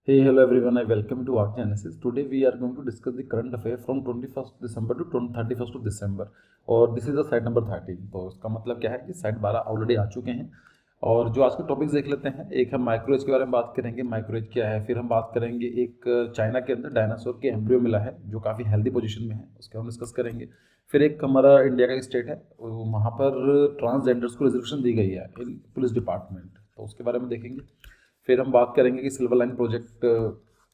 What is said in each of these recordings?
Hey, hello everyone. I welcome to Arc Genesis. Today we are going to discuss the current affair from 21st December to 31st of December. और this is the side number 13. तो इसका मतलब क्या है कि side 12 already आ चुके हैं. और जो आज के टॉपिक्स देख लेते हैं, एक हम माइक्रोएज के बारे में बात करेंगे, माइक्रोएज क्या है. फिर हम बात करेंगे एक चाइना के अंदर डायनासोर के एम्ब्रियो मिला है जो काफ़ी हेल्दी पोजीशन में है, उसके हम डिस्कस करेंगे. फिर एक हमारा इंडिया का स्टेट है, वहाँ पर ट्रांसजेंडर्स को रिजर्वेशन दी गई है इन पुलिस डिपार्टमेंट, तो उसके बारे में देखेंगे. फिर हम बात करेंगे कि सिल्वर लाइन प्रोजेक्ट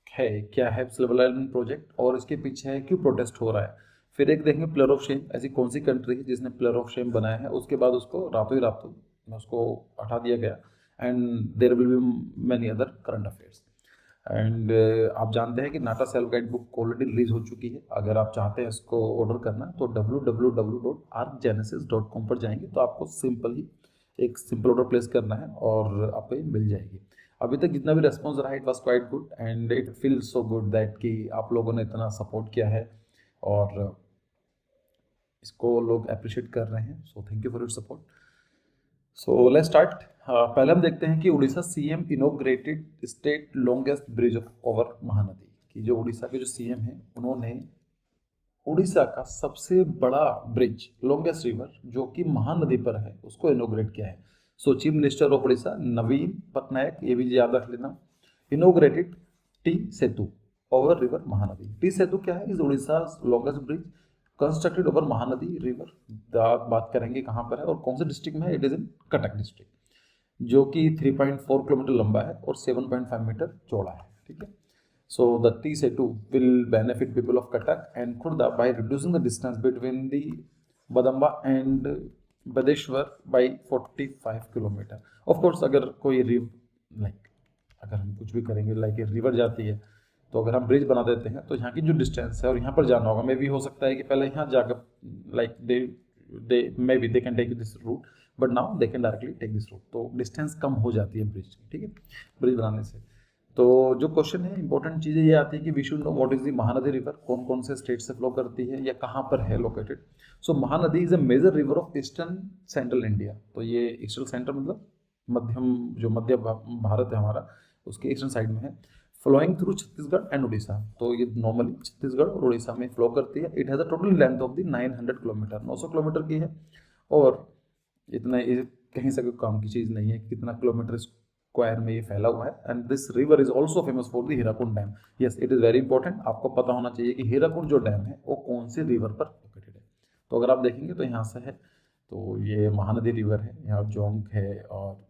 है क्या है, सिल्वर लाइन प्रोजेक्ट और इसके पीछे क्यों प्रोटेस्ट हो रहा है. फिर एक देखेंगे पिलर ऑफ शेम, ऐसी कौन सी कंट्री है जिसने पिलर ऑफ शेम बनाया है, उसके बाद उसको रातों ही रातों में उसको हटा दिया गया. And there will be many other current affairs. And आप जानते हैं कि NATA self guide book already release हो चुकी है. अगर आप चाहते हैं इसको ऑर्डर करना तो www.arcgenesis.com पर जाएंगे तो आपको सिंपल ही एक सिंपल ऑर्डर प्लेस करना है और आपको ये मिल जाएगी. अभी तक जितना भी रेस्पॉन्स रहा it was quite good and it feels so good that कि आप लोगों ने इतना सपोर्ट किया है और इसको लोग अप्रिशिएट कर रहे हैं. So thank you for your support. So let's start. पहले हम देखते हैं कि Orissa CM inaugurated state longest bridge over Mahanadi. कि जो उड़ीसा के जो सीएम हैं उन्होंने उड़ीसा का सबसे बड़ा ब्रिज लॉन्गेस्ट रिवर जो कि महानदी पर है उसको इनोग्रेट किया है. So chief minister of Orissa Naveen Patnaik, ये भी याद रख लेना, inaugurated T Setu over river Mahanadi. T Setu क्या है? Is Orissa longest bridge constructed over Mahanadi river. बात करेंगे कहाँ पर है और कौन से डिस्ट्रिक्ट में है. It is in Cuttack district, जो कि 3.4 किलोमीटर लंबा है और 7.5 मीटर चौड़ा है. ठीक है. So the T Setu will benefit people of Cuttack and Khurda by reducing the distance between the Badamba and Badeshwar by 45 kilometre. Of course अगर कोई अगर हम कुछ भी करेंगे रिवर जाती है तो अगर हम ब्रिज बना देते हैं तो यहाँ की जो डिस्टेंस है और यहाँ पर जाना होगा, मे भी हो सकता है कि पहले यहाँ जाकर they can take this route but now they can directly take this route. तो डिस्टेंस कम हो जाती है ब्रिज की. ठीक है, ब्रिज बनाने से. तो जो क्वेश्चन है, इंपॉर्टेंट चीज़ें ये आती है कि we should know what is the Mahanadi river, कौन कौन से स्टेट से फ्लो करती है या कहाँ पर है located. So Mahanadi is a major river of eastern central India. तो ये ईस्टर्न सेंटर मतलब मध्य भारत है हमारा, उसके ईस्टर्न साइड में है. Flowing through Chhattisgarh and Orissa. तो ये नॉर्मली छत्तीसगढ़ और उड़ीसा में फ्लो करती है. It has a total length of the 900 kilometre, 900 kilometre की है. और इतना कहीं से कोई काम की चीज़ नहीं है कितना किलोमीटर स्क्वायर में ये फैला हुआ है. And this river is also famous for the Hirakud dam. Yes, it is very important. आपको पता होना चाहिए कि हीराकुंड जो डैम है वो कौन सी रिवर पर लोकेटेड है. तो अगर आप देखेंगे तो यहाँ से है, तो ये महानदी रिवर है, यहाँ जोंक है और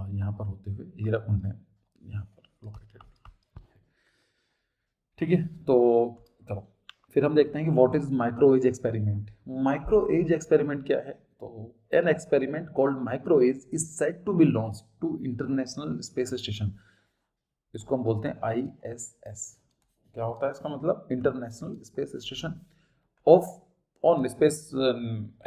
यहाँ पर होते हुए हीराकुंड डैम यहाँ पर लोकेटेड. ठीक है, तो चलो फिर हम देखते हैं कि what is micro age experiment. Micro age experiment क्या है? तो an experiment called micro age is set to be launch to international space station. इसको हम बोलते हैं ISS. क्या होता है इसका मतलब? International space station of on space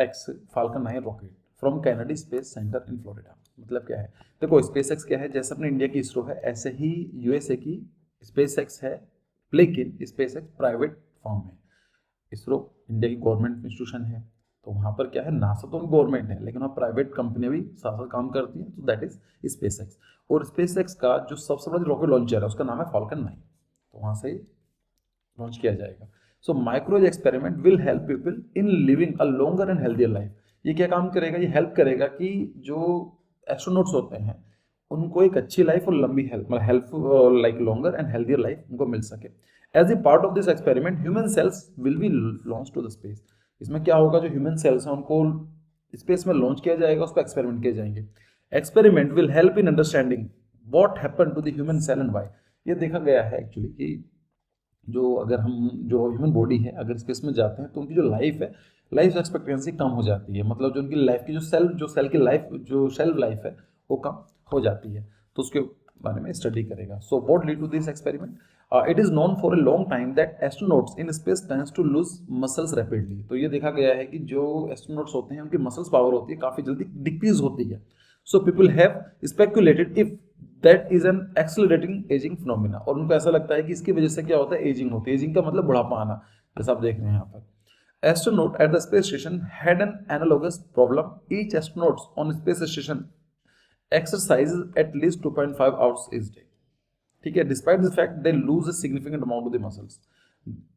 x falcon 9 rocket from Kennedy space centre in Florida. मतलब क्या है? देखो स्पेस एक्स क्या है, जैसे अपने इंडिया की इसरो है ऐसे ही USA की स्पेस एक्स है, लेकिन स्पेस एक्स प्राइवेट फॉर्म है. इसरो इंडिया की गवर्नमेंट इंस्टीट्यूशन है, तो वहाँ पर क्या है, नासा तो गवर्नमेंट है लेकिन वहाँ प्राइवेट कंपनियाँ भी साथ साथ काम करती हैं. तो दैट इज स्पेस एक्स. और स्पेस एक्स का जो सबसे बड़ा रॉकेट लॉन्चर है उसका नाम है फाल्कन 9. तो वहाँ से लॉन्च किया जाएगा. So microage experiment will help people in living a longer and healthier life. ये क्या काम करेगा? ये हेल्प करेगा कि जो एस्ट्रोनॉट्स होते हैं उनको एक अच्छी लाइफ और लंबी help longer and healthier life उनको मिल सके. As a part of this experiment human cells will be launch to the space. इसमें क्या होगा, जो ह्यूमन सेल्स हैं उनको स्पेस में लॉन्च किया जाएगा, उस पर एक्सपेरिमेंट किए जाएंगे. Experiment will help in understanding what happen to the human cell and why. ये देखा गया है एक्चुअली कि जो ह्यूमन बॉडी है अगर स्पेस में जाते हैं तो उनकी जो लाइफ एक्सपेक्टेंसी कम हो जाती है. मतलब जो उनकी लाइफ की जो सेल की लाइफ जो शेल्फ लाइफ है वो कम हो जाती है. तो उसके बारे में स्टडी करेगा. So what lead to this experiment? It is known for a long time that astronauts in space tends to lose muscles rapidly. तो ये देखा गया है कि जो एस्ट्रोनॉट्स होते हैं उनकी मसल्स पावर होती है काफ़ी जल्दी डिक्रीज होती है. So people have speculated if that is an accelerating ageing phenomena. और उनको ऐसा लगता है कि इसकी वजह से क्या होता है, एजिंग होती है. एजिंग का मतलब बुढ़ापा आना, जैसा आप देख रहे हैं यहाँ पर. Astronaut at the space station had an analogous problem. Each astronaut on space station exercises at least 2.5 hours each day. ठीक है, despite this fact they lose a significant amount of the muscles,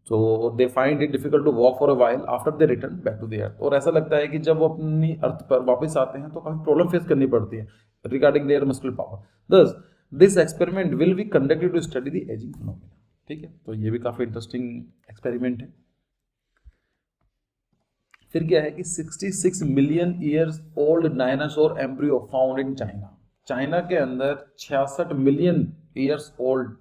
so they find it difficult to walk for a while after they return back to the earth. और ऐसा लगता है कि जब वो अपनी अर्थ पर वापस आते हैं तो काफी प्रॉब्लम फेस करनी पड़ती है regarding their muscular power. Thus this experiment will be conducted to study the aging phenomena. ठीक है, तो ये भी काफी इंटरेस्टिंग एक्सपेरिमेंट है। फिर क्या है कि 66 million years old dinosaur embryo found in China. China के अंदर 66 मिलियन ईयर्स ओल्ड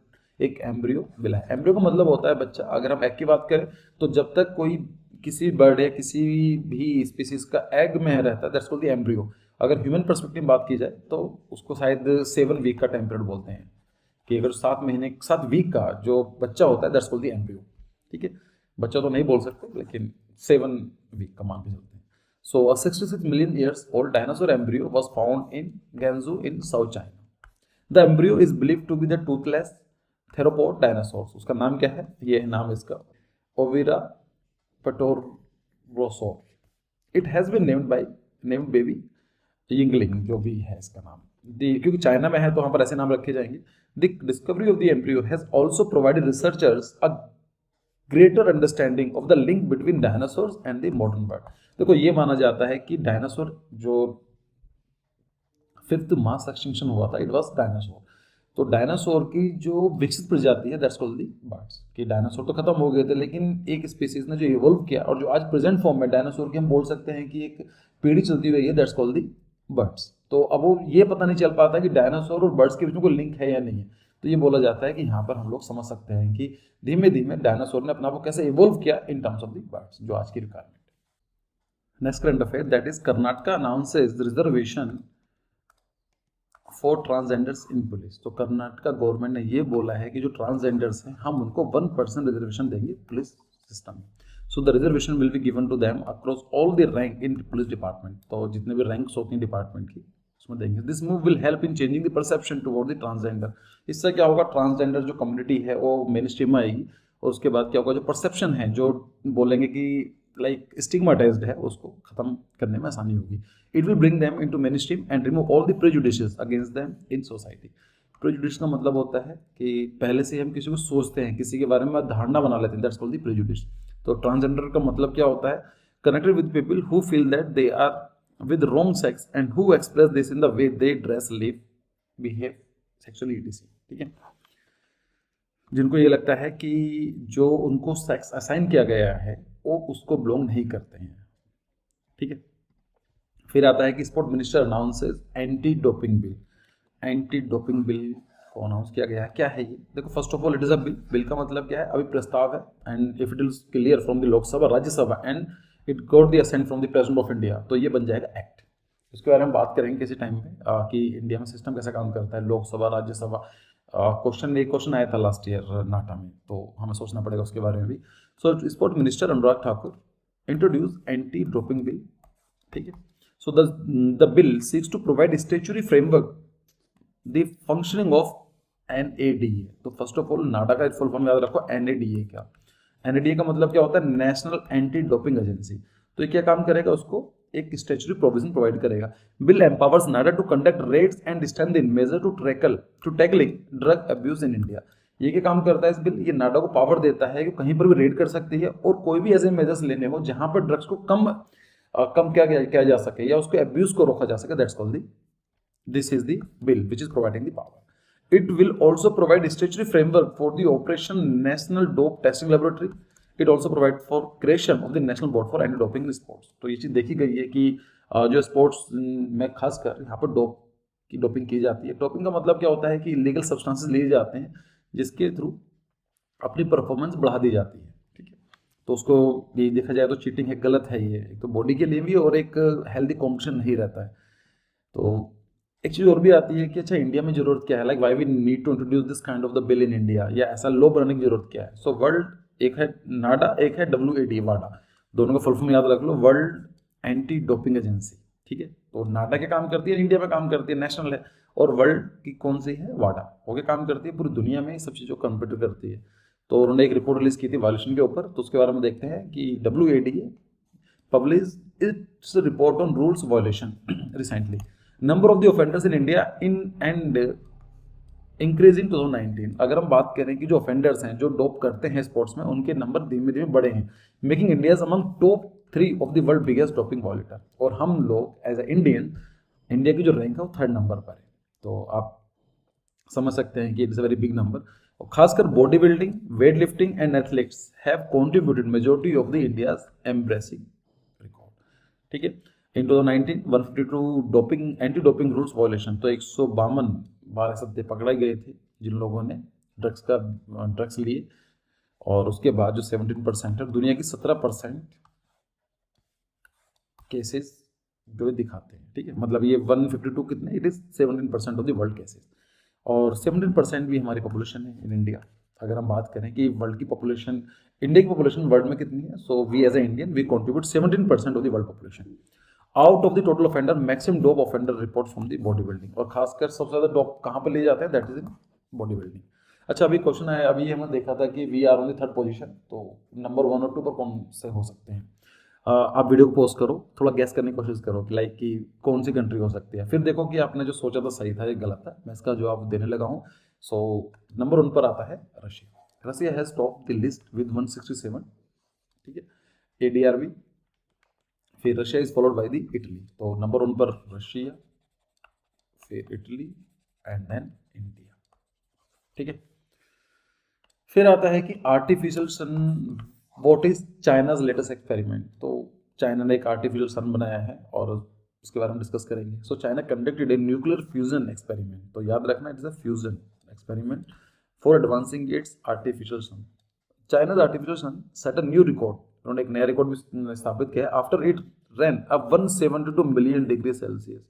एक एम्ब्रियो मिला है। एम्ब्रियो का मतलब होता है बच्चा। अगर हम एग की बात करें तो जब तक कोई किसी बर्ड या किसी भी स्पीसीज का एग में रहता है दैट्स कॉल्ड द एम्ब्रियो। अगर ह्यूमन पर्सपेक्टिव में बात की जाए तो उसको शायद 7 वीक का टाइम पीरियड बोलते हैं, कि अगर 7 वीक का जो बच्चा होता है दैट्स कॉल्ड द एम्ब्रियो। ठीक है, बच्चा तो नहीं बोल सकते लेकिन 7 वीक का मान के चलते हैं। So a 66 million years old dinosaur embryo was found in Gansu in South China. The embryo is believed to be the toothless theropod dinosaurs. उसका नाम क्या है? ये है नाम इसका Ovira patorosaur. It has been named baby Yingling, जो भी है इसका नाम। क्योंकि चाइना में है तो वहाँ पर ऐसे नाम रखे जाएंगे। The discovery of the embryo has also provided researchers a greater understanding of the link between dinosaurs and the modern world. देखो ये माना जाता है कि डायनासोर जो 5th मास एक्सटिंक्शन हुआ था इट वाज डायनासोर। तो डायनासोर की जो विकसित प्रजाति है दैट्स कॉल्ड द बर्ड्स। कि डायनासोर तो खत्म हो गए थे लेकिन एक स्पीसीज ने जो इवॉल्व किया और जो आज प्रेजेंट फॉर्म में डायनासोर की हम बोल सकते हैं कि एक पीढ़ी चलती हुई है दैट्स कॉल्ड द बर्ड्स। तो अब वो ये पता नहीं चल पाता कि डायनासोर और बर्ड्स के बीच में कोई लिंक है या नहीं है। तो ये बोला जाता है कि यहाँ पर हम लोग समझ सकते हैं कि धीमे धीमे डायनासोर ने अपना को कैसे इवॉल्व किया in terms of the birds, जो आज की रिक्वायरमेंट है। Next current affair that is Karnataka announces the reservation for transgenders in police. तो कर्नाटका गवर्नमेंट ने ये बोला है कि जो ट्रांसजेंडर्स हैं हम उनको 1% रिजर्वेशन देंगे पुलिस सिस्टम में। So the reservation will be given to them across all the rank in police department. तो जितने भी रैंक्स होती हैं डिपार्टमेंट की उसमें देंगे। This move will help in changing the perception toward the transgender. इससे क्या होगा, ट्रांसजेंडर जो कम्युनिटी है वो मेन स्ट्रीम में आएगी और उसके बाद क्या होगा, जो परसेप्शन है जो बोलेंगे कि लाइक स्टिग्माटाइज्ड है उसको खत्म करने में आसानी होगी। It will bring them into main stream and remove all the prejudices against them in society. Prejudice का मतलब होता है कि पहले से हम किसी को सोचते हैं, किसी के बारे में धारणा बना लेते हैं, दैट्स कॉल्ड द प्रेजुडिस। तो ट्रांसजेंडर का मतलब क्या होता है, connected with people who feel that they are with wrong sex and who express this in the way they dress, live, behave sexually etc. ठीक है, जिनको ये लगता है कि जो उनको सेक्स असाइन किया गया है वो उसको बिलोंग नहीं करते हैं। ठीक है, फिर आता है कि sport minister announces anti doping bill. Anti doping bill को अनाउंस किया गया है। क्या है ये? देखो first of all it is a bill. Bill का मतलब क्या है, अभी प्रस्ताव है and if it is clear from the Lok Sabha Rajya Sabha and it got the assent from the president of India तो ये बन जाएगा एक्ट। इसके बारे में बात करेंगे किसी टाइम पे कि इंडिया में सिस्टम कैसा काम करता है, लोकसभा राज्यसभा। एक क्वेश्चन आया था लास्ट ईयर नाटा में तो हमें सोचना पड़ेगा उसके बारे में भी। So sport minister Anurag Thakur introduce anti doping bill. ठीक है, so the bill seeks to provide statutory framework the functioning of NADA। तो फर्स्ट ऑफ ऑल नाडा का फुल फॉर्म याद रखो, NADA क्या। NADA का मतलब क्या होता है, नेशनल एंटी डोपिंग एजेंसी। तो ये क्या काम करेगा, उसको एक स्टैट्यूटरी प्रोविजन प्रोवाइड करेगा। Bill empowers NADA to conduct raids and strengthen measure to tackling drug abuse in India. ये क्या काम करता है इस बिल, ये नाडा को पावर देता है कि कहीं पर भी रेड कर सकती है और कोई भी ऐसे मेजर्स लेने हो जहां पर ड्रग्स को कम किया जा सके या उसके अब्यूज को रोका जा सके। That's called this is the bill which is providing the power. It will also provide statutory framework for the operation National Dope Testing Laboratory. It also provide for creation of the National Board for Anti-Doping in Sports. तो ये चीज़ देखी गई है कि जो sports में खासकर यहाँ पर डोपिंग की जाती है। डोपिंग का मतलब क्या होता है कि इलीगल सब्सटेंसेस लिए जाते हैं जिसके थ्रू अपनी परफॉर्मेंस बढ़ा दी जाती है। ठीक है, तो उसको ये देखा जाए तो चीटिंग है, गलत है ये, एक तो बॉडी के लिए भी और एक हेल्दी कॉम्पिटिशन नहीं रहता है। तो एक चीज़ और भी आती है कि अच्छा इंडिया में जरूरत क्या है, like why we need to introduce this kind of the bill in India, या ऐसा लॉ बनाने की जरूरत क्या है। सो वर्ल्ड, एक है नाडा, एक है WADA वाडा, दोनों का फुल फॉर्म याद रख लो, वर्ल्ड एंटी डोपिंग एजेंसी। ठीक है, तो नाडा के काम करती है, इंडिया में काम करती है, नेशनल है, और वर्ल्ड की कौन सी है, वाडा, वो क्या काम करती है, पूरी दुनिया में सब चीज़ों को कंप्यूटर करती है। तो उन्होंने एक रिपोर्ट रिलीज की थी वायलेशन के ऊपर, तो उसके बारे में देखते हैं कि WADA publish its report on rules violation recently. Number of the offenders in India in and increasing 2019, अगर हम बात करें कि जो ऑफेंडर्स हैं जो डोप करते हैं स्पोर्ट्स में, उनके नंबर धीमे धीमे बढ़े हैं, making India among top 3 of the world biggest doping violator. और हम लोग एज ए इंडियन, इंडिया की जो रैंक है वो 3rd नंबर पर है। तो आप समझ सकते हैं कि it's a very big number. और खासकर body building, weight lifting and athletics have contributed majority of the India's embarrassing record. ठीक है, in 2019 152 doping anti doping rules violation, तो 152 बार सत्ते पकड़ाए गए थे जिन लोगों ने ड्रग्स लिए। और उसके बाद जो 17% है, दुनिया की 17% केसेस जो दिखाते हैं। ठीक है, मतलब ये 152 कितने, it is 17% of the world cases. और 17% भी हमारी पॉपुलेशन है इन इंडिया। अगर हम बात करें कि वर्ल्ड की पॉपुलेशन, इंडिया की पॉपुलेशन वर्ल्ड में कितनी है, so we as a Indian we contribute 17% of the world population. Out of the total offender, maximum dope offender report from the body building. और खासकर सबसे ज्यादा डोप कहाँ पे ले जाते हैं, that is in body building. अच्छा, अभी क्वेश्चन है, अभी हमने देखा था कि we are on the 3rd position, तो नंबर 1 और 2 पर कौन से हो सकते हैं। आप वीडियो को पॉज करो, थोड़ा गैस करने की कोशिश करो कि लाइक कि कौन सी कंट्री हो सकती है, फिर देखो कि आपने जो सोचा था सही था या गलत था। मैं इसका जवाब देने लगा हूँ। सो नंबर 1 पर आता है Russia. Russia has top the list with 167। ठीक है, ADRV। फिर Russia is followed by the Italy. तो नंबर 1 पर रशिया, फिर इटली एंड देन इंडिया। ठीक है, फिर आता है कि artificial sun, what is China's latest experiment. तो चाइना ने एक आर्टिफिशियल सन बनाया है और उसके बारे में डिस्कस करेंगे। So China conducted a nuclear fusion experiment. तो याद रखना, it's a fusion experiment for advancing its artificial sun. China's artificial sun set a new record, उन्होंने एक नया रिकॉर्ड भी स्थापित किया आफ्टर इट रैन अब 172 मिलियन डिग्री सेल्सियस।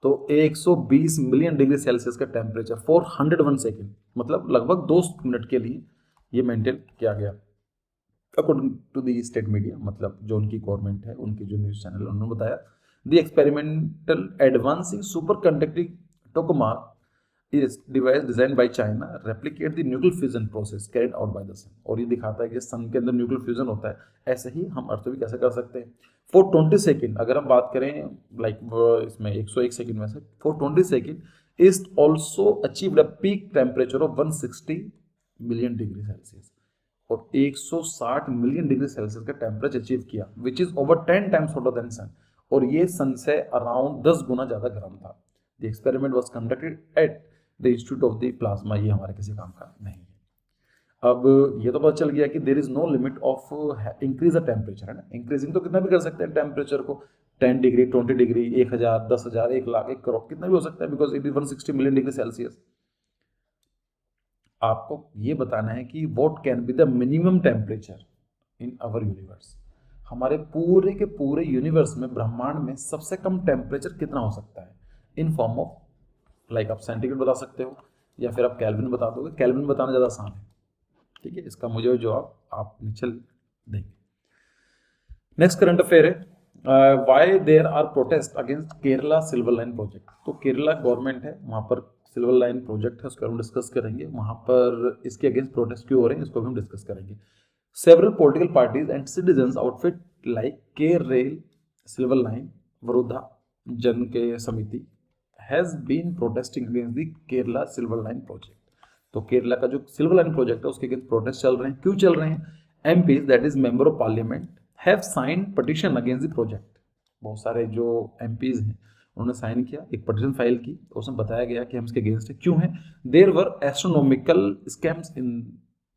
तो 120 मिलियन डिग्री सेल्सियस का टेम्परेचर फॉर 101 सेकेंड, मतलब लगभग 2 मिनट के लिए ये मेंटेन किया गया according to the state media. मतलब जो उनकी गवर्नमेंट है, उनकी जो न्यूज चैनल, उन्होंने बताया the experimental advancing superconducting tokamak device design by China replicate the nuclear fusion process carried out by the sun. और ये दिखाता है कि सन के अंदर न्यूक्लियर फ्यूजन होता है, ऐसे ही हम अर्थ भी कैसे कर सकते हैं। फॉर 20 सेकेंड, अगर हम बात करें लाइक इसमें 101 सेकेंड में से for 20 second is also achieved a peak temperature of 160 million degree Celsius. और 160 मिलियन डिग्री सेल्सियस का टेम्परेचर अचीव किया, which is over 10 times hotter than sun. और ये सन से अराउंड 10 गुना ज्यादा गर्म था। The experiment was conducted at the institute of the plasma. ये हमारे किसी काम का नहीं है। अब ये तो पता चल गया कि there is no limit of increase the temperature, है ना। इंक्रीजिंग तो कितना भी कर सकते हैं टेम्परेचर को, 10 डिग्री, 20 डिग्री, 1000, 10,000, 1 लाख, 1 करोड़, कितना भी हो सकता है, because it is 160 million degree Celsius. आपको ये बताना है कि what can be the minimum temperature in our universe. हमारे पूरे के पूरे यूनिवर्स में, ब्रह्मांड में सबसे कम टेम्परेचर कितना हो सकता है, इन फॉर्म ऑफ लाइक आप सेंटीग्रेड बता सकते हो या फिर आप केल्विन बता दोगे। केल्विन बताना ज़्यादा आसान है। ठीक है, इसका मुझे जवाब आप नीचे देंगे। नेक्स्ट करंट अफेयर है, why there are protest against Kerala silver line project. तो केरला गवर्नमेंट है, वहाँ पर सिल्वर लाइन प्रोजेक्ट है, उसको हम डिस्कस करेंगे। वहाँ पर इसके अगेंस्ट प्रोटेस्ट क्यों हो रहे हैं, इसको भी हम डिस्कस करेंगे। Several political parties and citizens outfit like K Rail, silver line, वरुधा जन के समिति has been protesting against the Kerala silver line project. तो केरला का जो सिल्वर लाइन प्रोजेक्ट है उसके अगेंस्ट प्रोटेस्ट चल रहे हैं। क्यों चल रहे हैं? MPs, that is member of parliament, have sign petition against the project. बहुत सारे जो एमपीज हैं उन्होंने साइन किया, एक पटिशन फाइल की, उसमें बताया गया कि हम इसके अगेंस्ट है। क्यों है? There were astronomical scams in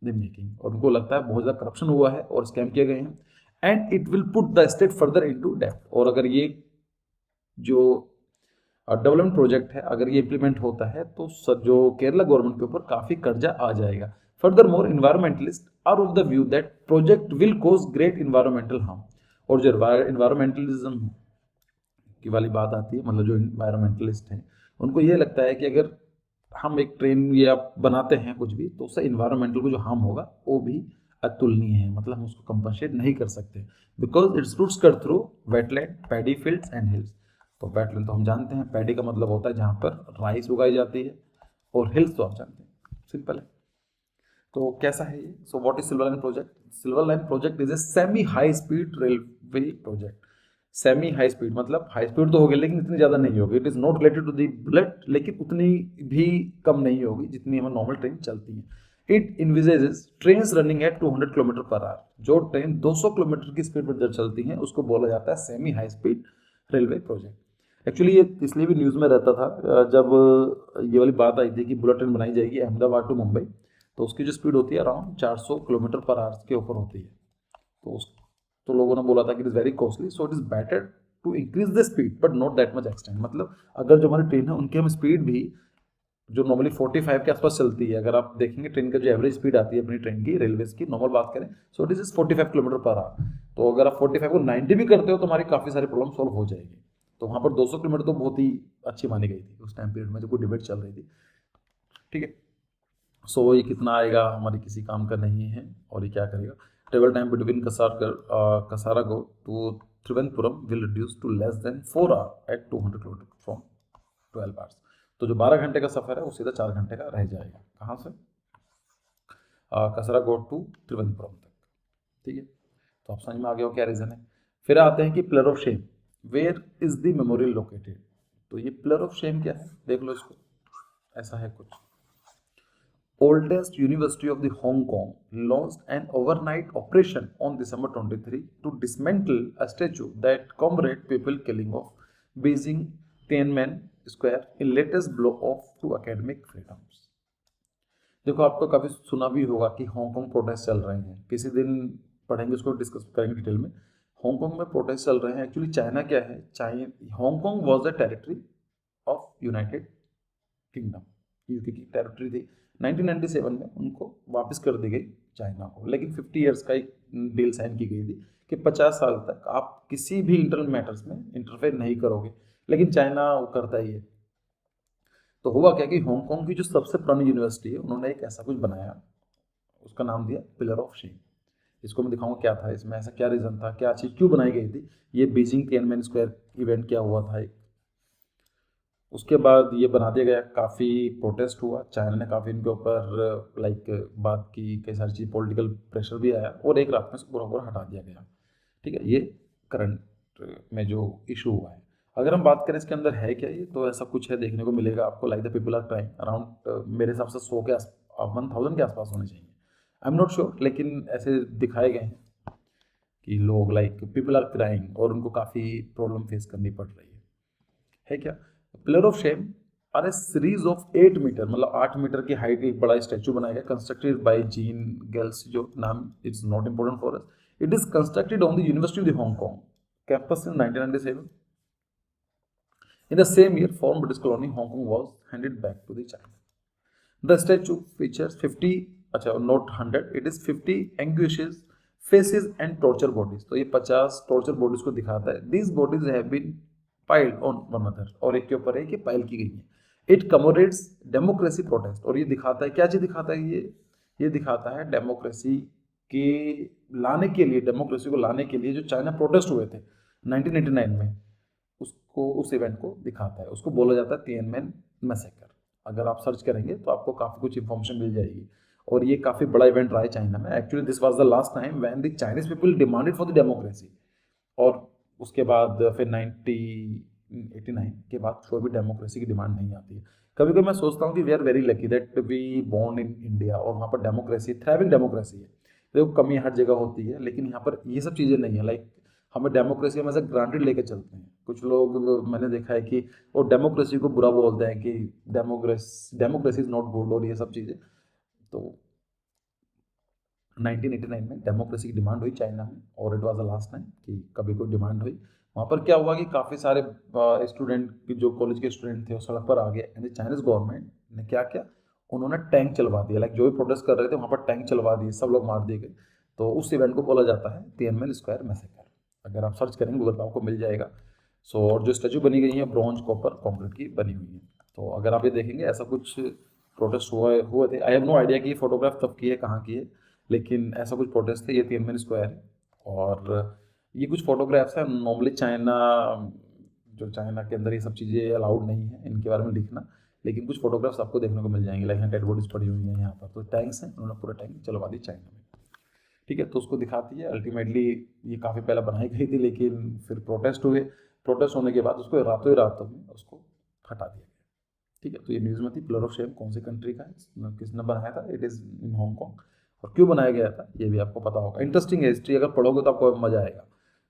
the making, और उनको लगता है बहुत ज़्यादा करप्शन हुआ है और स्कैम किए गए हैं। And it will put the state further into डेब्ट। और अगर ये जो डेवलपमेंट प्रोजेक्ट है अगर ये इंप्लीमेंट होता है तो जो केरला गवर्नमेंट के ऊपर काफ़ी कर्जा आ जाएगा। Furthermore environmentalist are of the view that project will cause great environmental harm. और जो इन्वायरमेंटलिज्म की वाली बात आती है, मतलब जो इन्वायरमेंटलिस्ट हैं उनको ये लगता है कि अगर हम एक ट्रेन या बनाते हैं कुछ भी, तो उससे इन्वायरमेंटल को जो हार्म होगा वो भी अतुलनीय है, मतलब हम उसको कंपनसेट नहीं कर सकते, because its routes cut through wetland, paddy fields and hills. तो वेटलैंड तो हम जानते हैं, पैडी का मतलब होता है जहाँ पर राइस उगाई जाती है, और हिल्स तो आप जानते हैं, सिंपल है। तो कैसा है ये? So what is silver line project? Silver line project is a semi high speed railway project. Semi high speed मतलब हाई स्पीड तो होगी लेकिन इतनी ज़्यादा नहीं होगी, it is not related to the bullet, लेकिन उतनी भी कम नहीं होगी जितनी हमें नॉर्मल ट्रेन चलती है। It envisages trains running at 200 kilometre per hour. जो ट्रेन 200 किलोमीटर की स्पीड पर जब चलती हैं उसको बोला जाता है semi high speed railway project. Actually ये इसलिए भी न्यूज़ में रहता था जब ये वाली बात आई थी कि बुलेट ट्रेन बनाई जाएगी अहमदाबाद टू मुंबई, तो उसकी जो स्पीड होती है अराउंड 400 किलोमीटर पर आवर के ऊपर होती है। तो उस तो लोगों ने बोला था कि it is very costly, so it is better to increase the speed but not that much extent. मतलब अगर जो हमारी ट्रेन है उनकी हम स्पीड भी जो नॉर्मली 45 के आसपास चलती है, अगर आप देखेंगे ट्रेन का जो एवरेज स्पीड आती है अपनी ट्रेन की रेलवेज की नॉर्मल बात करें, so it is 45 kilometre per our. तो अगर आप 45 को 90 भी करते हो तो हमारी काफ़ी सारी प्रॉब्लम सॉल्व हो जाएगी। तो वहाँ पर 200 किलोमीटर तो बहुत ही अच्छी मानी गई थी उस टाइम पीरियड में, जो कोई डिबेट चल रही थी। ठीक है, सो ये कितना आएगा हमारे किसी काम का नहीं है। और ये क्या करेगा, travel time between Kasaragod to Thiruvananthapuram will reduce to less than 4 hour at 200 kilometre from 12 hours. तो जो 12 घंटे का सफर है वो सीधा 4 घंटे का रह जाएगा। कहाँ से? कसारागोड टू त्रिवेंद्रपुरम तक। ठीक है, तो आप समझ में आ गया हो क्या रीज़न है। फिर आते हैं कि pillar of shame, where is the memorial located. तो ये पिलर ऑफ शेम क्या है, देख लो इसको, ऐसा है कुछ। Oldest University of the Hong Kong launched an overnight operation on December 23 to dismantle a statue that commemorates people killing of Beijing Tiananmen Square in latest blow off to academic freedoms। देखो आपको काफ़ी सुना भी होगा कि Hong Kong protest चल रहे हैं, किसी दिन पढ़ेंगे उसको, डिस्कस करेंगे डिटेल में। हांगकांग में प्रोटेस्ट चल रहे हैं। एक्चुअली चाइना क्या है, Hong Kong was the territory of United kingdom, UK की टेरिटरी थी। 1997 में उनको वापस कर दी गई चाइना को, लेकिन 50 ईयर्स का एक डील साइन की गई थी कि 50 साल तक आप किसी भी इंटरनल मैटर्स में इंटरफेयर नहीं करोगे, लेकिन चाइना वो करता ही है। तो हुआ क्या कि हांगकांग की जो सबसे पुरानी यूनिवर्सिटी है उन्होंने एक ऐसा कुछ बनाया, उसका नाम दिया पिलर ऑफ शेम। इसको मैं दिखाऊंगा क्या था इसमें, ऐसा क्या रीज़न था, क्या चीज़ क्यों बनाई गई थी। ये बीजिंग तिएनमेन स्क्वायर इवेंट क्या हुआ था एक, उसके बाद ये बना दिया गया। काफ़ी प्रोटेस्ट हुआ, चाइना ने काफ़ी इनके ऊपर लाइक बात की, कई सारी चीज़ पॉलिटिकल प्रेशर भी आया और एक रात में से पूरा पूरा हटा दिया गया। ठीक है, ये करंट में जो इशू हुआ है। अगर हम बात करें इसके अंदर है क्या, ये तो ऐसा कुछ है देखने को मिलेगा आपको, like the people are crying around, मेरे हिसाब से 100 के 1000 के आसपास होने चाहिए, आई एम नॉट श्योर, लेकिन ऐसे दिखाए गए हैं कि लोग लाइक पीपल आर क्राइंग और उनको काफ़ी प्रॉब्लम फेस करनी पड़ रही है क्या। Pillar of shame are a series of 8 metre, मतलब 8 मीटर की हाइट एक बड़ा स्टैचू बनाया गया, कंस्ट्रक्टेड बाय जीन गेल्स, जो नाम it's not important for us. It is constructed on the university of Hong Kong campus in 1997। In the same year, former British colony Hong Kong was handed back to the China. The statue features 50, अच्छा not 100, it is 50 anguishes, faces and torture bodies। तो ये 50 torture bodies को दिखाता है। These bodies have been piled on one another, और एक के ऊपर एक पाइल की गई है। It commemorates democracy protest, और ये दिखाता है क्या चीज़ दिखाता है, ये दिखाता है डेमोक्रेसी के लाने के लिए, डेमोक्रेसी को लाने के लिए जो चाइना प्रोटेस्ट हुए थे 1989 में, उसको, उस इवेंट को दिखाता है। उसको बोला जाता है तिएनमेन मैसेकर। अगर आप सर्च करेंगे तो आपको काफ़ी कुछ इन्फॉर्मेशन मिल जाएगी। और ये काफ़ी बड़ा इवेंट रहा है चाइना में। Actually this was the last time when the Chinese people demanded for the democracy. और उसके बाद फिर 1989 के बाद कोई भी डेमोक्रेसी की डिमांड नहीं आती है। कभी कभी मैं सोचता हूँ कि we are very lucky that we born in India, और वहाँ पर डेमोक्रेसी, थ्राइविंग डेमोक्रेसी है। देखो कमी हर जगह होती है, लेकिन यहाँ पर ये सब चीज़ें नहीं है। लाइक हमें डेमोक्रेसी हम ऐसा ग्रांटेड लेके चलते हैं। कुछ लोग, मैंने देखा है कि वो डेमोक्रेसी को बुरा बोलते हैं कि डेमोक्रेसी इज नॉट गुड और ये सब चीज़ें। तो 1989 में डेमोक्रेसी की डिमांड हुई चाइना में, और it was the last time कि कभी कोई डिमांड हुई। वहाँ पर क्या हुआ कि काफ़ी सारे स्टूडेंट, जो कॉलेज के स्टूडेंट थे वो सड़क पर आ गए, एंड चाइनीज गवर्नमेंट ने क्या किया, उन्होंने टैंक चलवा दिया। लाइक जो भी प्रोटेस्ट कर रहे थे वहाँ पर टैंक चलवा दिए, सब लोग मार दिए गए। तो उस इवेंट को बोला जाता है तिएनमेन स्क्वायर मैसेकर। अगर आप सर्च करेंगे गूगल पर आपको मिल जाएगा। सो और जो स्टैचू बनी गई है ब्रॉन्ज, कॉपर, कॉन्क्रीट की बनी हुई है। तो अगर आप ये देखेंगे ऐसा कुछ प्रोटेस्ट हुए थे। आई हैव नो आइडिया कि ये फोटोग्राफ तब की है, कहाँ की है, लेकिन ऐसा कुछ प्रोटेस्ट थे। ये तिएनमेन स्क्वायर है, और ये कुछ फोटोग्राफ्स हैं। नॉर्मली चाइना के अंदर ये सब चीज़ें अलाउड नहीं है इनके बारे में लिखना, लेकिन कुछ फोटोग्राफ्स आपको देखने को मिल जाएंगे। लाइक डेड बॉडीज पड़ी हुई हैं यहाँ पर। तो टैंक्स हैं, उन्होंने पूरा टैंक चलवा दी चाइना में। ठीक है, तो उसको दिखाती है। अल्टीमेटली ये काफ़ी पहले बनाई गई थी, लेकिन फिर प्रोटेस्ट हुए, प्रोटेस्ट होने के बाद उसको रातों ही रातों में उसको हटा दिया गया। ठीक है, तो ये न्यूज़ में थी। पिलर ऑफ शेम कौन सी कंट्री का है, किसने बनाया था, इट इज़ इन हांगकॉन्ग। और क्यों बनाया गया था ये भी आपको पता होगा। इंटरेस्टिंग है, हिस्ट्री अगर पढ़ोगे तो आपको मजा आएगा।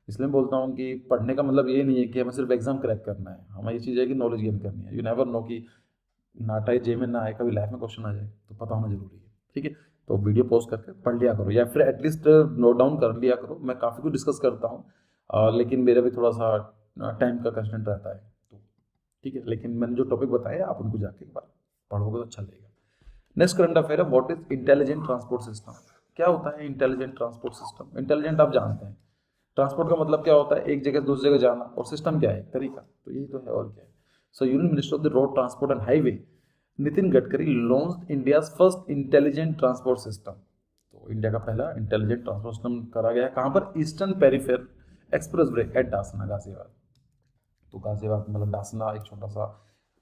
इसलिए मैं बोलता हूँ कि पढ़ने का मतलब ये नहीं है कि हमें सिर्फ एग्जाम क्रैक करना है, हमें ये चीज़ है कि नॉलेज गेन करनी है। यू नेवर नो कि नाटा है जे में ना आए, कभी लाइफ में क्वेश्चन आ जाए, तो पता होना जरूरी है। ठीक है, तो वीडियो पॉज करके पढ़ लिया करो, या फिर एटलीस्ट नोट डाउन कर लिया करो। मैं काफ़ी कुछ डिस्कस करता हूँ, लेकिन मेरा भी थोड़ा सा टाइम का कंस्टेंट रहता है, तो ठीक है। लेकिन मैंने जो टॉपिक बताया आप उनको जाके एक बार पढ़ोगे तो अच्छा लगेगा। नेक्स्ट करंट अफेयर है, what is intelligent transport system. क्या होता है इंटेलिजेंट ट्रांसपोर्ट सिस्टम? इंटेलिजेंट आप जानते हैं, ट्रांसपोर्ट का मतलब क्या होता है, एक जगह से दूसरी जगह जाना, और सिस्टम क्या है, तरीका, तो यही तो है और क्या है। सो union minister of the road transport and highway Nitin Gadkari launched India's first intelligent transport system. तो इंडिया का पहला इंटेलिजेंट ट्रांसपोर्ट सिस्टम करा गया है कहाँ पर, eastern peripheral expressway at Dasna, Ghaziabad. तो गाजियाबाद मतलब डासना एक छोटा सा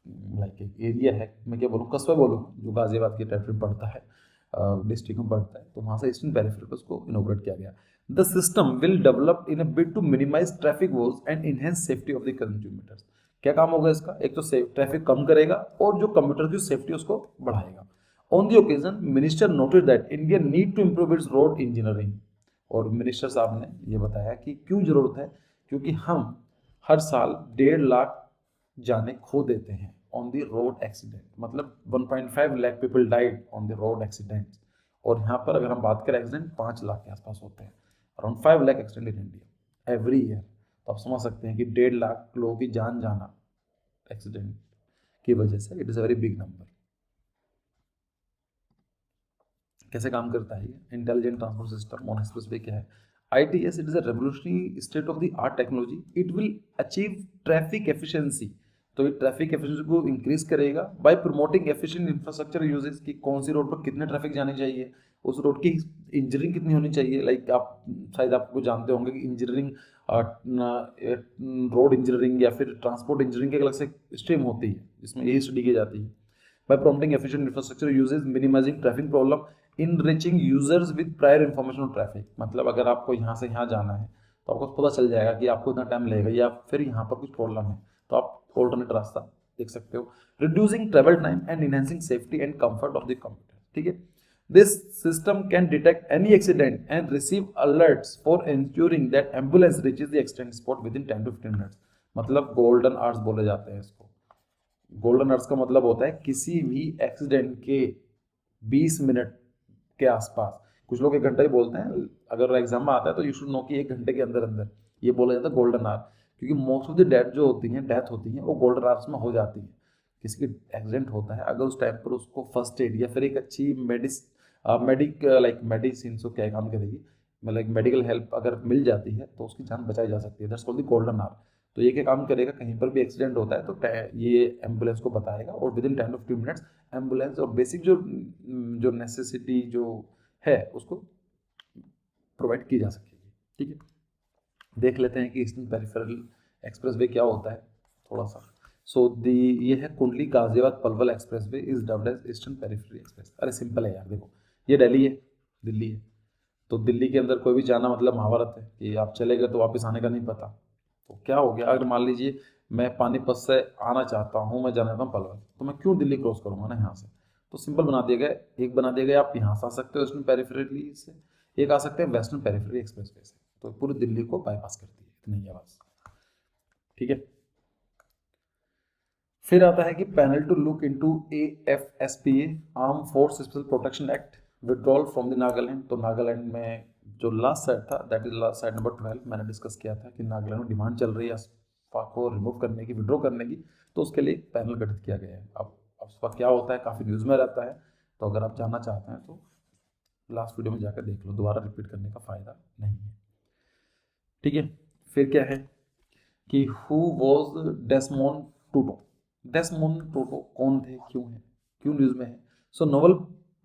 लाइक एक एरिया है, मैं क्या बोलूँ, कस्बा बोलूँ, जो गाजियाबाद की टेरिटरी में पड़ता है, डिस्ट्रिक्ट में पड़ता है। तो वहाँ से ईस्टर्न पेरीफेर पर उसको इनोग्रेट किया गया। The system will develop in a bid to minimise traffic woes and enhance safety of the consumers. क्या काम होगा इसका, एक तो ट्रैफिक कम करेगा और जो कंप्यूटर की सेफ्टी उसको बढ़ाएगा। On the occasion minister noted that India need to improve its road engineering. और मिनिस्टर साहब ने ये बताया कि क्यों जरूरत है, क्योंकि हम हर साल 1.5 लाख जाने खो देते हैं ऑन द रोड एक्सीडेंट, मतलब 1.5 lakh people died on the road accident. और यहाँ पर अगर हम बात करें एक्सीडेंट 5 लाख के आसपास होते हैं, around 5 lakh accident in India every year. तो आप समझ सकते हैं कि 1.5 लाख लोगों की जान जाना एक्सीडेंट की वजह से, it is a very big number. कैसे काम करता है ये intelligent transport system on express way, क्या है, ITS, it is a revolutionary state of the art technology, it will achieve traffic efficiency. तो ये ट्रैफिक एफिशिएंसी को इंक्रीज करेगा bye promoting efficient infrastructure uses, की कौन सी रोड पर कितने ट्रैफिक जानी चाहिए, उस रोड की इंजीनियरिंग कितनी होनी चाहिए। लाइक आप शायद आपको जानते होंगे कि इंजीनियरिंग, रोड इंजीनियरिंग या फिर ट्रांसपोर्ट इंजीनियरिंग की अलग से स्ट्रीम होती है जिसमें यही स्टडी की जाती है। By prompting efficient infrastructure uses, minimising traffic problem, enriching users with prior information on traffic. मतलब अगर आपको यहाँ से यहाँ जाना है तो आपको पता चल जाएगा कि आपको इतना टाइम लगेगा, या फिर यहाँ पर कुछ प्रॉब्लम है तो आप ऑल्टरनेट रास्ता देख सकते हो। Reducing travel time and enhancing safety and comfort of the computer. ठीक है, this system can detect any accident and receive alerts for ensuring that ambulance reaches the accident spot with in 10 to 15 minutes. मतलब golden hours बोले जाते हैं इसको। Golden hours का मतलब होता है किसी भी एक्सीडेंट के 20 मिनट के आसपास, कुछ लोग 1 घंटा ही बोलते हैं, अगर एग्जाम में आता है तो यू शुड नो कि 1 घंटे के अंदर अंदर ये बोला जाता है गोल्डन आवर। क्योंकि मोस्ट ऑफ द डेथ होती हैं वो गोल्डन आवर्स में हो जाती है। किसी की एक्सीडेंट होता है, अगर उस टाइम पर उसको फर्स्ट एड या फिर एक अच्छी मेडिसिन को क्या काम करेगी, मतलब मेडिकल हेल्प अगर मिल जाती है तो उसकी जान बचाई जा सकती है। That's called the golden hour. तो ये क्या काम करेगा, कहीं पर भी एक्सीडेंट होता है तो ये एम्बुलेंस को बताएगा, और with in 10 to 15 minutes ambulance और बेसिक जो नेसेसिटी जो है उसको प्रोवाइड की जा सकेगी। ठीक है, देख लेते हैं कि ईस्टर्न पेरिफेरल एक्सप्रेसवे क्या होता है थोड़ा सा। सो दी ये है Kundli Ghaziabad Palwal expressway is dubbed as eastern peripheral express. अरे सिंपल है यार, देखो ये दिल्ली है, दिल्ली है, तो दिल्ली के अंदर कोई भी जाना मतलब महाभारत है कि आप चले गए तो वापस आने का नहीं पता। तो क्या हो गया, अगर मान लीजिए मैं पानीपत से आना चाहता हूँ, मैं जाना चाहता हूँ पलवल, तो मैं क्यों दिल्ली क्रॉस करूँगा ना यहाँ से। तो सिंपल बना दिया गया, एक बना दिया गया, आप यहाँ से आ सकते हो ईस्टर्न पेरिफेरली से, एक आ सकते हैं वेस्टर्न पेरिफेरली एक्सप्रेसवे से, तो पूरी दिल्ली को बाईपास करती है, इतनी ही है बस। ठीक है, फिर आता है कि panel to look into AFSPA armed force special protection act withdrawal from the Nagaland. तो नागालैंड में जो लास्ट साइड था, that is last side number 12, मैंने डिस्कस किया था कि नागालैंड में डिमांड चल रही है अस्पा को रिमूव करने की, विड्रॉ करने की, तो उसके लिए पैनल गठित किया गया है। अब अस्पा क्या होता है, काफ़ी न्यूज़ में रहता है, तो अगर आप जानना चाहते हैं तो लास्ट वीडियो में जाकर देख लो, दोबारा रिपीट करने का फायदा नहीं है। ठीक है, फिर क्या है कि हु वॉज डेस्मोंड टूटो। डेस्मोंड टूटो कौन थे, क्यों है, क्यों न्यूज में है। सो नोबेल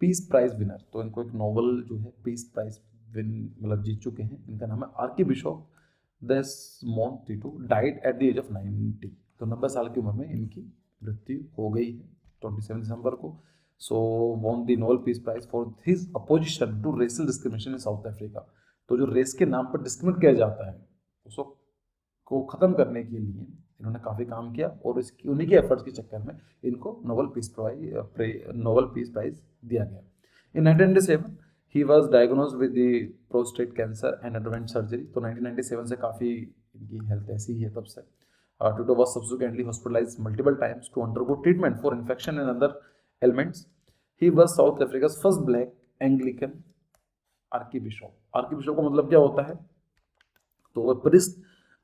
पीस प्राइज विनर, तो इनको एक नोबेल जो है पीस प्राइज विन मतलब जीत चुके हैं। इनका नाम है archbishop Desmond Tutu, died at the age of 90। तो 90 साल की उम्र में इनकी मृत्यु हो गई है 27 दिसंबर को। So won the Nobel peace prize for his opposition to racial discrimination in South Africa. तो जो रेस के नाम पर डिस्क्रिमिनेट किया जाता है उसको ख़त्म करने के लिए इन्होंने काफ़ी काम किया, और इसकी उन्हीं के एफर्ट्स के चक्कर में इनको नोबेल पीस प्राइज दिया गया। इन 1997 he was diagnosed with the prostate cancer and underwent surgery. तो 1997 से काफ़ी इनकी हेल्थ ऐसी ही है तब से। Tito was subsequently hospitalized multiple times to undergo treatment for infection and other ailments. He was South Africa's first black Anglican archbishop. Archbishop का मतलब क्या होता है? तो priest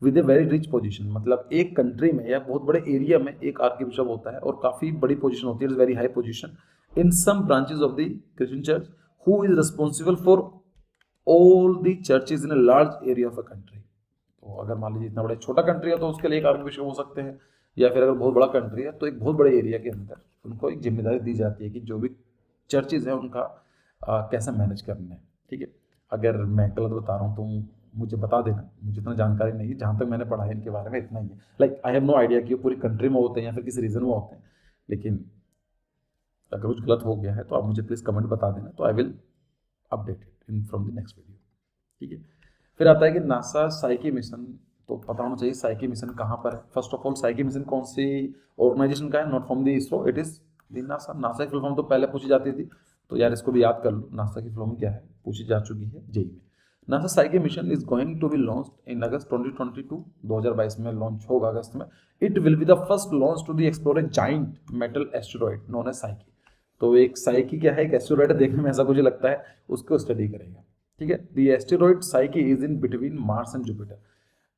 with a very rich position, मतलब एक कंट्री में या बहुत बड़े एरिया में एक आर्किबिशप होता है और काफ़ी बड़ी पोजीशन होती है, very high position in some branches of the Christian church, who is responsible for all the churches in a large area of a country. तो अगर मान लीजिए इतना बड़ा छोटा कंट्री है तो उसके लिए एक आर्किबिशप हो सकते हैं, या फिर अगर बहुत बड़ा कंट्री है तो एक बहुत बड़े एरिया के अंदर उनको एक जिम्मेदारी दी जाती है कि जो भी चर्चेज हैं उनका कैसे मैनेज करना है। ठीक है, अगर मैं गलत बता रहा हूँ तो मुझे बता देना, मुझे इतना जानकारी नहीं है, जहाँ तक मैंने पढ़ा है इनके बारे में इतना ही है। Like I have no idea कि पूरी कंट्री में होते हैं या फिर किसी रीजन में होते हैं, लेकिन अगर कुछ गलत हो गया है तो आप मुझे प्लीज़ कमेंट बता देना, तो I will update it in from the next video. ठीक है, फिर आता है कि नासा साइकी मिशन। तो पता होना चाहिए साइकी मिशन कहाँ पर है। First of all psyche mission कौन सी ऑर्गेनाइजेशन का है? Not from the ISRO, it is the NASA. NASA की फुल फॉर्म तो पहले पूछी जाती थी, तो यार इसको भी याद कर लो, नासा की फुल फॉर्म क्या है, पूछी जा चुकी है जेई में। NASA Psyche mission is going to be launched in August 2022, 2022 में लॉन्च होगा अगस्त में। It will be the first launch to the explore a giant metal asteroid known as Psyche. तो एक साइकी क्या है, एक एस्टेरॉइड देखने में ऐसा कुछ लगता है, उसको स्टडी करेगा। ठीक है, the asteroid psyche is in between Mars and Jupiter.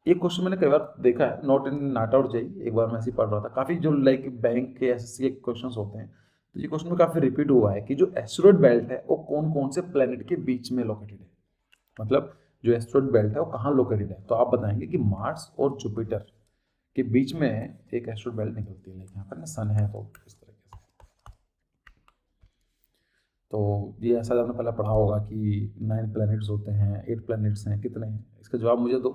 एक क्वेश्चन मैंने कई बार देखा है, नॉट इन नाटा और जेई, एक बार मैं ऐसे ही पढ़ रहा था, काफ़ी जो लाइक बैंक के एसएससी के क्वेश्चन होते हैं, तो ये क्वेश्चन में काफ़ी रिपीट हुआ है कि जो एस्टेरॉइड बेल्ट है वो कौन कौन से प्लेनेट के बीच में लोकेटेड है। मतलब जो एस्टेरॉइड बेल्ट है वो कहाँ लोकेटेड है, तो आप बताएंगे कि मार्स और जुपिटर के बीच में एक एस्टेरॉइड बेल्ट निकलती है, लाइक यहाँ पर ना सन है, तो इस तरीके से। तो ये ऐसा आपने पहले पढ़ा होगा कि 9 प्लैनेट्स होते हैं, 8 प्लैनेट्स हैं, कितने हैं, इसका जवाब मुझे दो।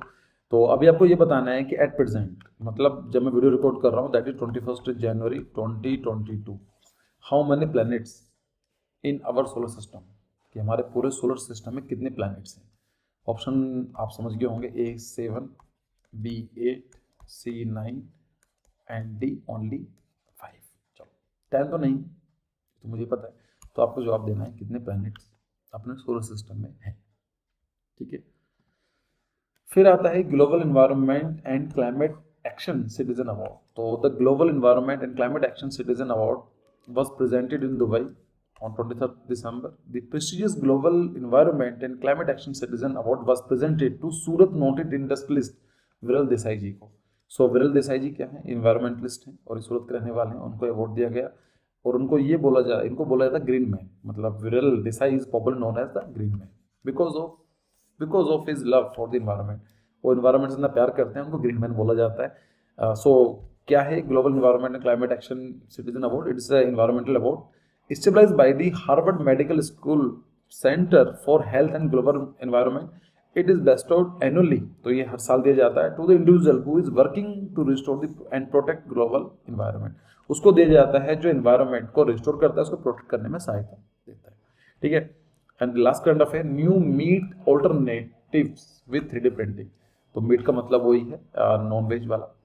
तो अभी आपको ये बताना है कि एट प्रेजेंट, मतलब जब मैं वीडियो रिकॉर्ड कर रहा हूँ, that is 21 January 2022, how many planets in our solar system, कि हमारे पूरे सोलर सिस्टम में कितने प्लैनेट्स हैं। ऑप्शन आप समझ गए होंगे, A 7, B 8, C 9 and D only 5। चलो 10 तो नहीं, तो मुझे पता है, तो आपको जवाब देना है कितने प्लैनेट्स अपने सोलर सिस्टम में हैं। ठीक है, फिर आता है global environment and climate action citizen award. तो the global environment and climate action citizen award was presented in Dubai on 23rd December. The prestigious Global Environment and Climate Action Citizen Award was presented to Surat noted industrialist विरल देसाई जी को। सो विरल देसाई जी क्या है, environmentalist हैं और सूरत के रहने वाले हैं, उनको अवार्ड दिया गया और उनको ये इनको बोला जाता है ग्रीन मैन। मतलब Viral Desai is popular known as the green man because of his love for the environment. वो इन्वायरमेंट से इतना प्यार करते हैं, उनको ग्रीन मैन बोला जाता है। सो क्या है global environment and climate action citizen award? It's a environmental award established by the Harvard medical school centre for health and global environment. It is bestowed annually, तो ये हर साल दिया जाता है to the individual who is working to restore the and protect global environment. उसको दिया जाता है जो इन्वायरमेंट को रिस्टोर करता है, उसको प्रोटेक्ट करने में सहायता देता है। ठीक है, and last current affair, new meat alternatives with 3D printing. तो मीट का मतलब वही है नॉन वेज वाला,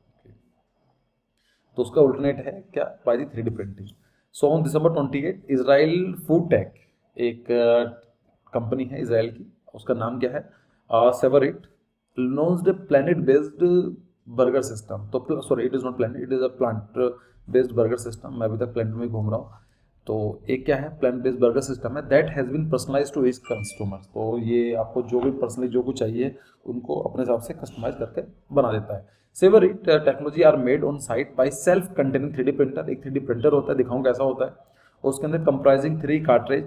तो उसका अल्टरनेट है क्या, by the 3D printing. So on December 28 Israel food tech, एक कंपनी है इजराइल की, उसका नाम क्या है, SavorEat, launched planet based burger system. तो sorry, it is not planet, it is a plant based burger system. मैं अभी तक प्लैनेट में घूम रहा हूँ। तो एक क्या है, प्लांट बेस्ड बर्गर सिस्टम है that has been personalise to each customers. तो ये आपको जो भी पर्सनली जो कुछ चाहिए उनको अपने हिसाब से कस्टमाइज करके बना देता है। SavorEat technology are made on site by self containing 3D printer. एक 3D प्रिंटर होता है, दिखाऊँ कैसा होता है, और उसके अंदर comprising 3 cartridge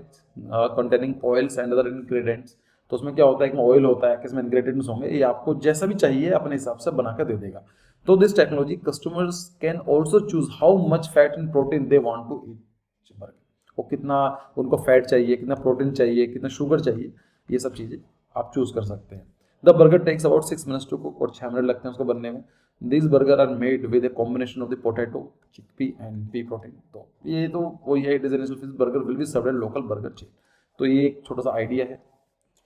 containing oils and other ingredients. तो उसमें क्या होता है, कि ऑयल होता है, किसमें इंग्रेडिएंट्स होंगे, ये आपको जैसा भी चाहिए अपने हिसाब से बना कर दे देगा। तो this technology customers can also choose how much fat and protein they want to eat burger. वो कितना उनको फैट चाहिए, कितना प्रोटीन चाहिए, कितना शुगर चाहिए, ये सब चीज़ें आप चूज कर सकते हैं। The burger takes about 6 minutes to cook, और 6 मिनट लगते हैं उसको बनने में। This burger are made with a combination of the potato, chickpea and pea protein. तो ये तो वही है, it is an fish burger will be served at local burger chain. तो ये एक छोटा सा आइडिया है।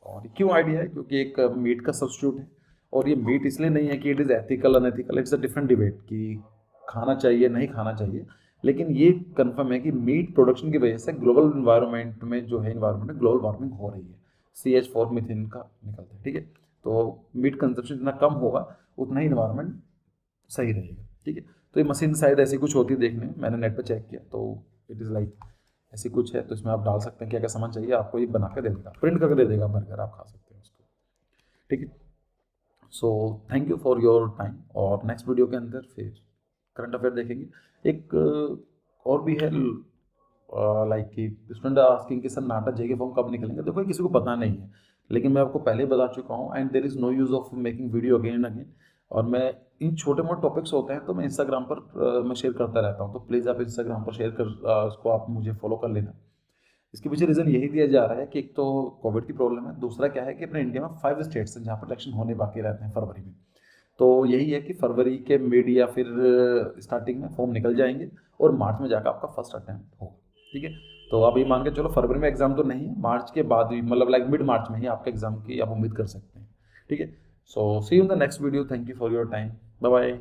और क्यों आइडिया है? क्योंकि एक मीट का सब्स्टिट्यूट है, और ये मीट इसलिए नहीं है कि it is ethical unethical, it's a different debate कि खाना चाहिए नहीं खाना चाहिए। लेकिन ये कंफर्म है कि मीट प्रोडक्शन की वजह से ग्लोबल इन्वायरमेंट में जो है इन्वायरमेंट में ग्लोबल वार्मिंग हो रही है, CH4 मीथेन का निकलता है। ठीक है, तो मीट कंजप्शन जितना कम होगा उतना ही इन्वायरमेंट सही रहेगा। ठीक है, तो ये मशीन शायद ऐसी कुछ होती है, देखने में मैंने नेट पर चेक किया तो इट इज़ लाइक ऐसी कुछ है। तो इसमें आप डाल सकते हैं क्या क्या सामान चाहिए, आपको ये बना के दे देगा, प्रिंट करके दे देगा बर्गर, आप खा सकते हैं उसको। ठीक है, so thank you for your time. और नेक्स्ट वीडियो के अंदर फिर करंट अफेयर देखेंगे। एक और भी है, लाइक कि स्टूडेंट आस्किंग कि सर नाटा जेके फॉर्म कब निकलेंगे। देखो किसी को पता नहीं है, लेकिन मैं आपको पहले बता चुका हूँ, and there is no use of making video again and again. और मैं इन छोटे मोटे टॉपिक्स होते हैं तो मैं इंस्टाग्राम पर मैं शेयर करता रहता हूँ, तो प्लीज़ आप इंस्टाग्राम पर शेयर कर उसको आप मुझे फॉलो कर लेना। इसके पीछे रीज़न यही दिया जा रहा है कि एक तो कोविड की प्रॉब्लम है, दूसरा क्या है कि अपने इंडिया में 5 स्टेट्स हैं जहाँ पर इलेक्शन होने बाकी रहते हैं फरवरी में। तो यही है कि फरवरी के मिड या फिर स्टार्टिंग में फॉर्म निकल जाएंगे और मार्च में जाकर आपका फर्स्ट अटेम्प्ट होगा। ठीक है, तो आप ये मान के चलो फरवरी में एग्जाम तो नहीं है, मार्च के बाद भी मतलब लाइक मिड मार्च में ही आपके एग्जाम की आप उम्मीद कर सकते हैं। ठीक है, so see you in the next video, thank you for your time, bye bye.